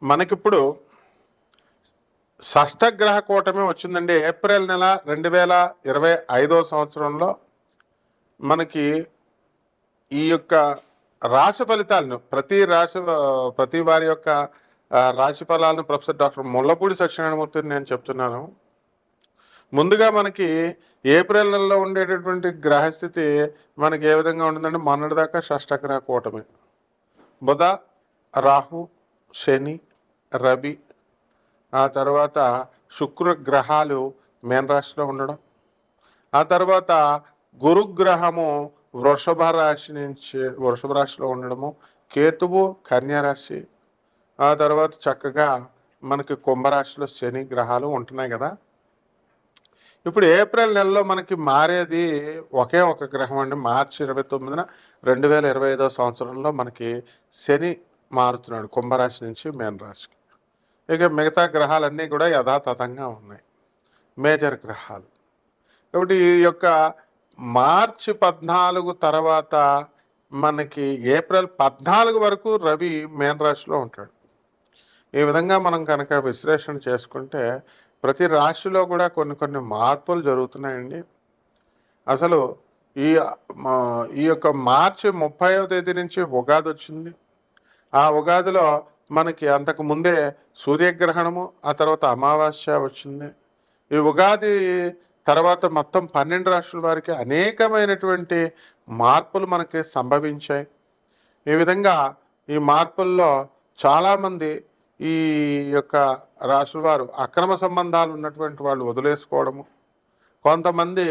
మనకిప్పుడు షష్టగ్రహ కూటమి వచ్చిందండి. ఏప్రిల్ నెల 2025 సంవత్సరంలో మనకి ఈ యొక్క రాశి ఫలితాలను ప్రతి వారి యొక్క రాశి ఫలాలను ప్రొఫెసర్ డాక్టర్ ముల్లపూడి సత్యనారాయణమూర్తిని నేను చెప్తున్నాను. ముందుగా మనకి ఏప్రిల్ నెలలో ఉండేటటువంటి గ్రహస్థితి మనకి ఏ విధంగా ఉంటుందంటే, మొన్నటిదాకా షష్టగ్రహ కూటమి బుధ, రాహు, శని, రవి, ఆ తర్వాత శుక్ర గ్రహాలు మీనరాశిలో ఉండడం, ఆ తర్వాత గురుగ్రహము వృషభ రాశిలో ఉండడము, కేతువు కన్యారాశి, ఆ తర్వాత చక్కగా మనకి కుంభరాశిలో శని గ్రహాలు ఉంటున్నాయి కదా. ఇప్పుడు ఏప్రిల్ నెలలో మనకి మారేది ఒకే ఒక గ్రహం అండి. మార్చి 29న 2025 సంవత్సరంలో మనకి శని మారుతున్నాడు కుంభరాశి నుంచి మీనరాశికి. ఇక మిగతా గ్రహాలన్నీ కూడా యథాతథంగా ఉన్నాయి, మేజర్ గ్రహాలు. కాబట్టి ఈ యొక్క మార్చి 14 తర్వాత మనకి ఏప్రిల్ 14 వరకు రవి మీనరాశిలో ఉంటాడు. ఈ విధంగా మనం కనుక విశ్లేషణ చేసుకుంటే ప్రతి రాశిలో కూడా కొన్ని మార్పులు జరుగుతున్నాయండి. అసలు ఈ ఈ యొక్క మార్చి 30వ తేదీ నుంచి ఉగాది వచ్చింది. ఆ ఉగాదిలో మనకి అంతకు ముందే సూర్యగ్రహణము, ఆ తర్వాత అమావాస్య వచ్చింది. ఈ ఉగాది తర్వాత మొత్తం 12 రాష్ట్రాల వారికి అనేకమైనటువంటి మార్పులు మనకి సంభవించాయి. ఈ విధంగా ఈ మార్పుల్లో చాలామంది ఈ యొక్క రాశుల వారు అక్రమ సంబంధాలు ఉన్నటువంటి వాళ్ళు వదిలేసుకోవడము, కొంతమంది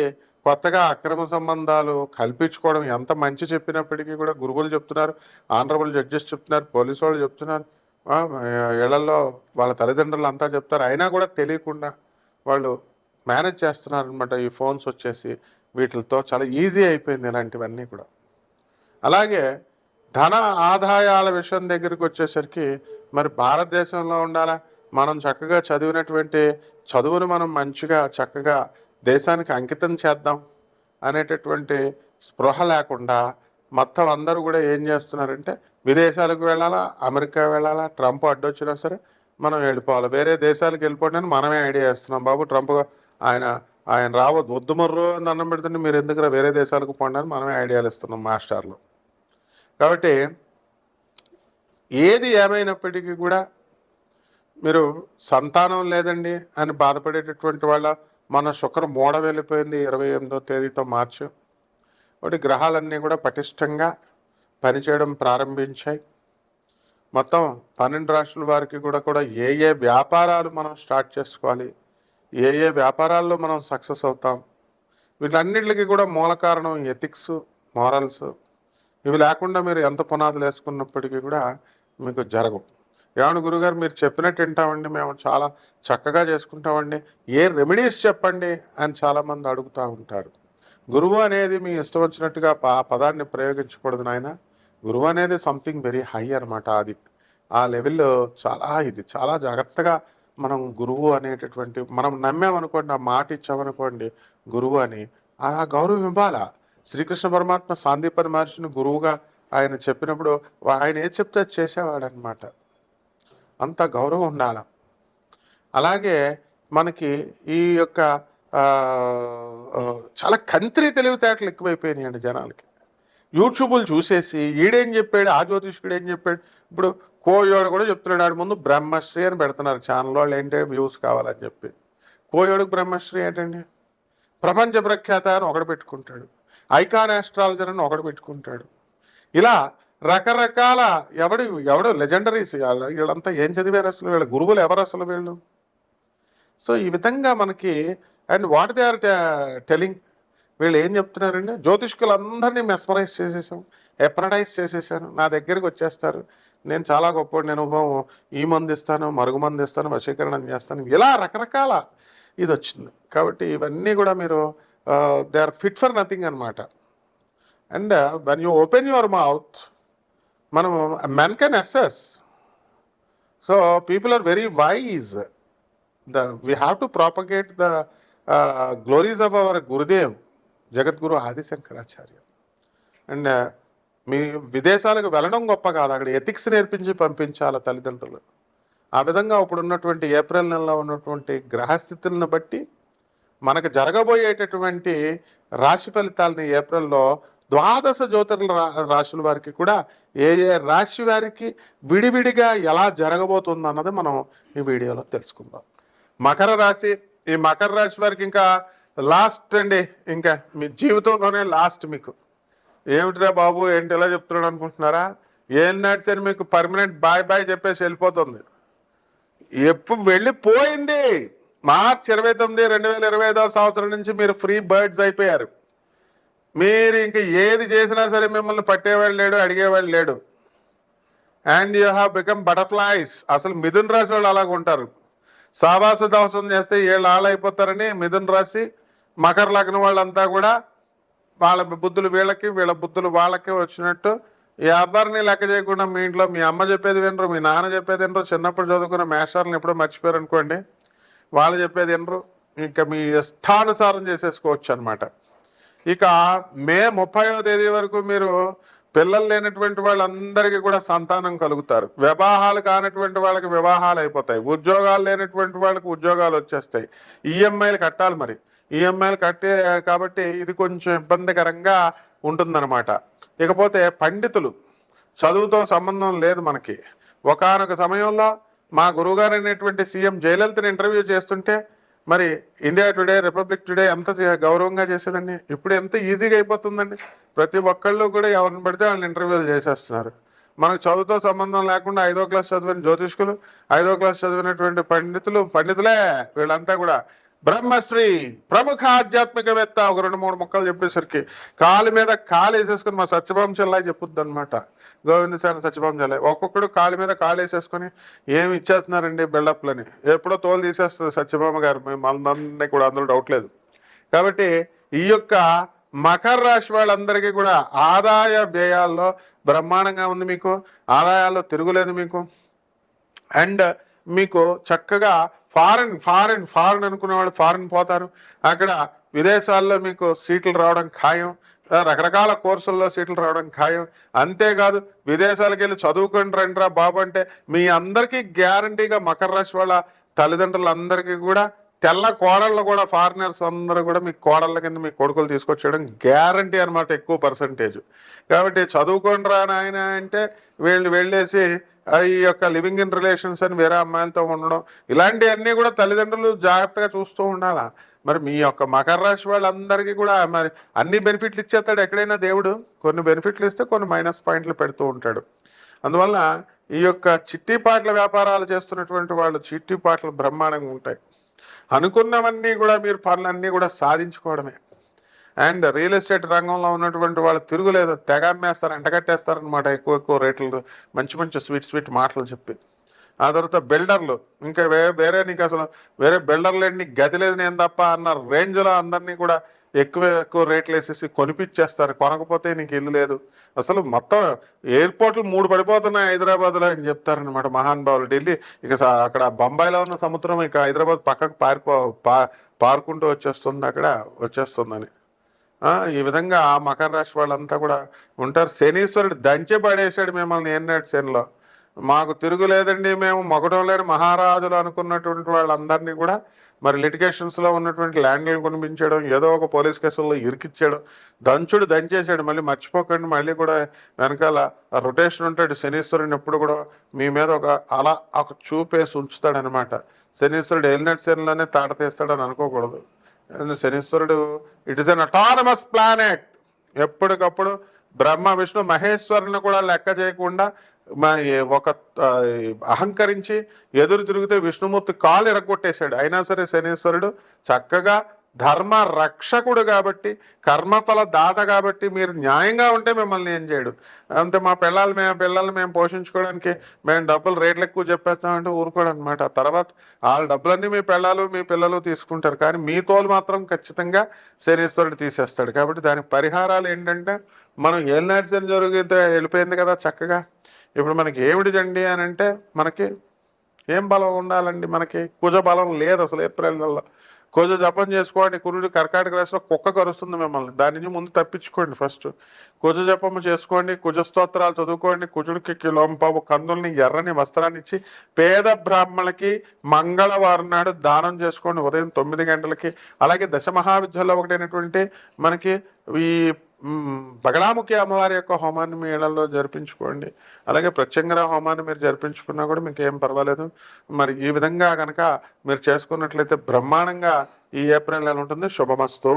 కొత్తగా అక్రమ సంబంధాలు కల్పించుకోవడం. ఎంత మంచి చెప్పినప్పటికీ కూడా గురువులు చెప్తున్నారు, ఆనరబుల్ జడ్జెస్ చెప్తున్నారు, పోలీసు వాళ్ళు చెప్తున్నారు, ఇళ్లలో వాళ్ళ తల్లిదండ్రులు అంతా చెప్తారు, అయినా కూడా తెలియకుండా వాళ్ళు మేనేజ్ చేస్తున్నారనమాట. ఈ ఫోన్స్ వచ్చేసి వీటితో చాలా ఈజీ అయిపోయింది ఇలాంటివన్నీ కూడా. అలాగే ధన ఆదాయాల విషయం దగ్గరికి వచ్చేసరికి మరి భారతదేశంలో ఉండాలా, మనం చక్కగా చదివినటువంటి చదువును మనం మంచిగా చక్కగా దేశానికి అంకితం చేద్దాం అనేటటువంటి స్పృహ లేకుండా మొత్తం అందరూ కూడా ఏం చేస్తున్నారంటే, విదేశాలకు వెళ్ళాలా, అమెరికా వెళ్ళాలా, ట్రంప్ అడ్డొచ్చినా సరే మనం వెళ్ళిపోవాలి, వేరే దేశాలకు వెళ్ళిపోవడానికి మనమే ఐడియా ఇస్తున్నాం. బాబు ట్రంప్ ఆయన ఆయన రావద్దు, వద్దు మర్రు అని అన్నం పెడుతుంటే మీరు ఎందుకు వేరే దేశాలకు పోండి అని మనమే ఐడియాలు ఇస్తున్నాం మాస్టర్లు. కాబట్టి ఏది ఏమైనప్పటికీ కూడా మీరు సంతానం లేదండి అని బాధపడేటటువంటి వాళ్ళ, మన శుక్రం మూడ వెళ్ళిపోయింది 28వ తేదీతో మార్చి. ఒకటి గ్రహాలన్నీ కూడా పటిష్టంగా పనిచేయడం ప్రారంభించాయి. మొత్తం 12 రాష్ట్రాల వారికి కూడా ఏ వ్యాపారాలు మనం స్టార్ట్ చేసుకోవాలి, ఏ వ్యాపారాల్లో మనం సక్సెస్ అవుతాం, వీటన్నిటికీ కూడా మూల కారణం ఎథిక్స్, మారల్స్. ఇవి లేకుండా మీరు ఎంత పునాదులు వేసుకున్నప్పటికీ కూడా మీకు జరగవు. ఏమన్నా గురుగారు మీరు చెప్పినట్టు వింటామండి, మేము చాలా చక్కగా చేసుకుంటామండి, ఏ రెమెడీస్ చెప్పండి అని చాలామంది అడుగుతూ ఉంటారు. గురువు అనేది మీ ఇష్టం వచ్చినట్టుగా పదాన్ని ప్రయోగించకూడదు నాయన. గురువు అనేది సంథింగ్ వెరీ హై అనమాట. అది ఆ లెవెల్లో చాలా జాగ్రత్తగా మనం గురువు అనేటటువంటి మనం నమ్మామనుకోండి, ఆ మాట ఇచ్చామనుకోండి గురువు అని, ఆ గౌరవం ఇవ్వాలా. శ్రీకృష్ణ పరమాత్మ సాందీపని మహర్షిని గురువుగా ఆయన చెప్పినప్పుడు ఆయన ఏది చెప్తే అది చేసేవాడు అనమాట. అంత గౌరవం ఉండాల. అలాగే మనకి ఈ యొక్క చాలా కంత్రి తెలివితేటలు ఎక్కువైపోయినాయండి జనాలకి. యూట్యూబులు చూసేసి ఈడేం చెప్పాడు, ఆ జ్యోతిష్కుడు ఏం చెప్పాడు. ఇప్పుడు కోయోడు కూడా చెప్తున్నాడు, ఆడు ముందు బ్రహ్మశ్రీ అని పెడుతున్నారు ఛానల్ వాళ్ళు, ఏంటంటే వ్యూస్ కావాలని చెప్పి. కోయోడుకు బ్రహ్మశ్రీ ఏంటండి, ప్రపంచ ప్రఖ్యాత అని ఒకడు పెట్టుకుంటాడు, ఐకాన్ ఆస్ట్రాలజర్ అని ఒకడు పెట్టుకుంటాడు. ఇలా రకరకాల ఎవడు లెజెండరీస్. వీళ్ళంతా ఏం చదివారు అసలు, వీళ్ళ గురువులు ఎవరు అసలు వీళ్ళు? సో ఈ విధంగా మనకి, and what they are telling, వీళ్ళు ఏం చెప్తున్నారండి, జ్యోతిష్కులందరినీ మెస్మరైజ్ చేసేసాం, ఎప్రడైజ్ చేసేసాను, నా దగ్గరికి వచ్చేస్తారు, నేను చాలా గొప్పవాడు, నేను ఈ మంది ఇస్తాను, మరుగు మంది ఇస్తాను, వశీకరణం చేస్తాను, ఇలా రకరకాల ఇది వచ్చింది. కాబట్టి ఇవన్నీ కూడా మీరు they are fit for nothing అనమాట. And when you open your mouth, మనం men can assess. So people are very wise. we have to propagate the glories of our Gurudev, Jagadguru Adi Shankaracharya. And మీ విదేశాలకు వెళ్ళడం గొప్ప కాదు, అక్కడ ఎథిక్స్ నేర్పించి పంపించాలి తల్లిదండ్రులు. ఆ విధంగా ఇప్పుడు ఉన్నటువంటి ఏప్రిల్ నెలలో ఉన్నటువంటి గ్రహస్థితులను బట్టి మనకు జరగబోయేటటువంటి రాశి ఫలితాలని ఏప్రిల్లో ద్వాదశ జ్యోతిర్ల రాశుల వారికి కూడా ఏ ఏ రాశి వారికి విడివిడిగా ఎలా జరగబోతుంది అన్నది మనం ఈ వీడియోలో తెలుసుకుందాం. మకర రాశి, ఈ మకర రాశి వారికి ఇంకా లాస్ట్ అండి, ఇంకా మీ జీవితంలోనే లాస్ట్. మీకు ఏమిటిరా బాబు ఏంటి ఎలా చెప్తున్నాడు అనుకుంటున్నారా? ఏం నడిచారు మీకు పర్మనెంట్ బాయ్ బాయ్ చెప్పేసి వెళ్ళిపోతుంది. ఎప్పుడు వెళ్ళిపోయింది. మార్చి 29, 2025 సంవత్సరం నుంచి మీరు ఫ్రీ బర్డ్స్ అయిపోయారు. మీరు ఇంక ఏది చేసినా సరే మిమ్మల్ని పట్టేవాళ్ళు లేడు, అడిగేవాళ్ళు లేడు. And you have become butterflies. అసలు మిథున రాశి వాళ్ళు అలాగ ఉంటారు. సావాస దోషం చేస్తే ఏళ్ళు ఆళ్ళైపోతారని మిథున రాశి మకర లగ్నం వాళ్ళంతా కూడా వాళ్ళ బుద్ధులు వీళ్ళకి, వీళ్ళ బుద్ధులు వాళ్ళకి వచ్చినట్టు ఎవరిని లెక్క చేయకుండా మీ ఇంట్లో మీ అమ్మ చెప్పేది వినరు, మీ నాన్న చెప్పేది వినరు. చిన్నప్పుడు చదువుకున్న మేస్టర్లను ఎప్పుడో మర్చిపోయారు అనుకోండి, వాళ్ళు చెప్పేది వినరు. ఇంకా మీ ఇష్టానుసారం చేసేసుకోవచ్చు అనమాట. ఇక మే 30వ తేదీ వరకు మీరు పిల్లలు లేనటువంటి వాళ్ళందరికీ కూడా సంతానం కలుగుతారు. వివాహాలు కానటువంటి వాళ్ళకి వివాహాలు అయిపోతాయి. ఉద్యోగాలు లేనటువంటి వాళ్ళకి ఉద్యోగాలు వచ్చేస్తాయి. ఈఎంఐలు కట్టాలి, మరి ఈఎంఐలు కట్టే కాబట్టి ఇది కొంచెం ఇబ్బందికరంగా ఉంటుందన్నమాట. ఇకపోతే పండితులు, చదువుతో సంబంధం లేదు మనకి. ఒకానొక సమయంలో మా గురువుగారు అయినటువంటి సీఎం జయలలితని ఇంటర్వ్యూ చేస్తుంటే మరి ఇండియా టుడే, రిపబ్లిక్ టుడే ఎంత గౌరవంగా చేసేదండి. ఇప్పుడు ఎంత ఈజీగా అయిపోతుందండి. ప్రతి ఒక్కళ్ళు కూడా ఎవరిని పడితే వాళ్ళని ఇంటర్వ్యూలు చేసేస్తున్నారు. మనకు చదువుతో సంబంధం లేకుండా 5వ క్లాస్ చదివిన జ్యోతిష్కులు, 5వ క్లాస్ చదివినటువంటి పండితులే వీళ్ళంతా కూడా బ్రహ్మశ్రీ, ప్రముఖ ఆధ్యాత్మికవేత్త ఒక 2-3 ముక్కలు చెప్పేసరికి కాలు మీద కాలు వేసేసుకుని మా సత్యభామ చెల్లా చెప్పుద్ది అనమాట. గోవిందసాని సత్యభామ చెల్లా ఒక్కొక్కడు కాలు మీద కాలు వేసేసుకొని ఏమి ఇచ్చేస్తున్నారండి బిల్డప్లని. ఎప్పుడో తోలు తీసేస్తుంది సత్యభామ గారు, మనందరినీ కూడా, అందులో డౌట్ లేదు. కాబట్టి ఈ యొక్క మకర రాశి వాళ్ళందరికీ కూడా ఆదాయ వ్యయాల్లో బ్రహ్మాండంగా ఉంది. మీకు ఆదాయాల్లో తిరుగులేదు మీకు. అండ్ మీకు చక్కగా ఫారెన్ అనుకునే వాళ్ళు ఫారెన్ పోతారు. అక్కడ విదేశాల్లో మీకు సీట్లు రావడం ఖాయం. రకరకాల కోర్సుల్లో సీట్లు రావడం ఖాయం. అంతేకాదు విదేశాలకు వెళ్ళి చదువుకొని రండిరా బాబు అంటే మీ అందరికీ గ్యారంటీగా మకర రాశి వాళ్ళ తల్లిదండ్రులందరికీ కూడా తెల్ల కోడళ్ళు కూడా ఫారినర్స్ అందరూ కూడా మీ కోడళ్ళ కింద మీ కొడుకులు తీసుకొచ్చేయడం గ్యారంటీ అనమాట, ఎక్కువ పర్సంటేజ్. కాబట్టి చదువుకొని రా నాయన అంటే వీళ్ళు వెళ్ళేసి ఈ యొక్క లివింగ్ ఇన్ రిలేషన్స్ అని వేరే అమ్మాయిలతో ఉండడం, ఇలాంటివన్నీ కూడా తల్లిదండ్రులు జాగ్రత్తగా చూస్తూ ఉండాలా. మరి మీ యొక్క మకర రాశి వాళ్ళందరికీ కూడా మరి అన్ని బెనిఫిట్లు ఇచ్చేస్తాడు ఎక్కడైనా దేవుడు. కొన్ని బెనిఫిట్లు ఇస్తే కొన్ని మైనస్ పాయింట్లు పెడుతూ ఉంటాడు. అందువల్ల ఈ యొక్క చిట్టిపాట్ల వ్యాపారాలు చేస్తున్నటువంటి వాళ్ళు చిట్టిపాట్లు బ్రహ్మాండంగా ఉంటాయి. అనుకున్నవన్నీ కూడా మీరు పనులన్నీ కూడా సాధించుకోవడమే. అండ్ రియల్ ఎస్టేట్ రంగంలో ఉన్నటువంటి వాళ్ళు తిరుగులేదు, తెగ అమ్మేస్తారు, ఎంటకట్టేస్తారనమాట. ఎక్కువ రేట్లు, మంచి స్వీట్ మాటలు చెప్పి. ఆ తర్వాత బిల్డర్లు, ఇంకా వేరే నీకు అసలు వేరే బిల్డర్లు నీకు గతి లేదు నేను తప్ప అన్న రేంజ్లో అందరినీ కూడా ఎక్కువ రేట్లు వేసేసి కొనిపించేస్తారు. కొనకపోతే నీకు ఇల్లు లేదు. అసలు మొత్తం ఎయిర్పోర్ట్లు 3 పడిపోతున్నాయి హైదరాబాద్లో అని చెప్తారనమాట మహానుభావులు. ఢిల్లీ ఇక అక్కడ బొంబాయిలో ఉన్న సముద్రం ఇక హైదరాబాద్ పక్కకు పారుకుంటూ వచ్చేస్తుందని. ఈ విధంగా మకర రాశి వాళ్ళంతా కూడా ఉంటారు. శనీశ్వరుడు దంచి పడేశాడు మిమ్మల్ని ఏనాటి శనిలో. మాకు తిరుగులేదండి, మేము మగడం లేని మహారాజులు అనుకున్నటువంటి వాళ్ళందరినీ కూడా మరి లిటిగేషన్స్లో ఉన్నటువంటి ల్యాండ్లను కొనిపించడం, ఏదో ఒక పోలీస్ కేసుల్లో ఇరికిచ్చాడు, దంచేశాడు. మళ్ళీ మర్చిపోకండి, మళ్ళీ కూడా వెనకాల రొటేషన్ ఉంటాడు. శనీశ్వరుని ఎప్పుడు కూడా మీ మీద ఒక చూపేసి ఉంచుతాడనమాట. శనీశ్వరుడు ఏలినటి శనిలోనే తాట తీస్తాడని అనుకోకూడదు. శనీశ్వరుడు it is an autonomous planet. ఎప్పటికప్పుడు బ్రహ్మ విష్ణు మహేశ్వరుని కూడా లెక్క చేయకుండా ఒక అహంకరించి ఎదురు తిరిగితే విష్ణుమూర్తి కాలు ఎరగొట్టేశాడు. అయినా సరే శనీశ్వరుడు చక్కగా ధర్మ రక్షకుడు కాబట్టి, కర్మఫల దాత కాబట్టి మీరు న్యాయంగా ఉంటే మిమ్మల్ని ఏం చేయడు. అంతే మా పిల్లల్ని మేము పోషించుకోవడానికి మేము డబ్బులు రేట్లు ఎక్కువ చెప్పేస్తామంటే ఊరుకోడు అనమాట. తర్వాత వాళ్ళ డబ్బులన్నీ మీ పిల్లలు తీసుకుంటారు, కానీ మీ తోలు మాత్రం ఖచ్చితంగా శనీశ్వరుడు తీసేస్తాడు. కాబట్టి దానికి పరిహారాలు ఏంటంటే, మనం ఏలినాటి శని జరిగితే వెళ్ళిపోయింది కదా చక్కగా. ఇప్పుడు మనకి ఏమిటిదండి అని అంటే, మనకి ఏం బలం ఉండాలండి? మనకి కుజ బలం లేదు అసలు. ఏప్రిల్ నెలలో కొంచెం జపం చేసుకోండి. కురుడు కర్కాటక రాశిలో కుక్క కరుస్తుంది మిమ్మల్ని, దాని నుంచి ముందు తప్పించుకోండి. ఫస్ట్ కుజ జపము చేసుకోండి, కుజ స్తోత్రాలు చదువుకోండి. కుజుడికి కిలోంపావు కందుల్ని ఎర్రని వస్త్రాన్ని ఇచ్చి పేద బ్రాహ్మణులకి మంగళవారం నాడు దానం చేసుకోండి ఉదయం 9 గంటలకి. అలాగే దశమహావిద్యలో ఒకటైనటువంటి మనకి ఈ బగలాముఖి అమ్మవారి యొక్క హోమాన్ని మీ ఇళ్లలో జరిపించుకోండి. అలాగే ప్రత్యంగర హోమాన్ని మీరు జరిపించుకున్నా కూడా మీకు ఏం పర్వాలేదు. మరి ఈ విధంగా కనుక మీరు చేసుకున్నట్లయితే బ్రహ్మాండంగా ఈ ఏప్రిల్ నెల ఉంటుంది. శుభమస్తు.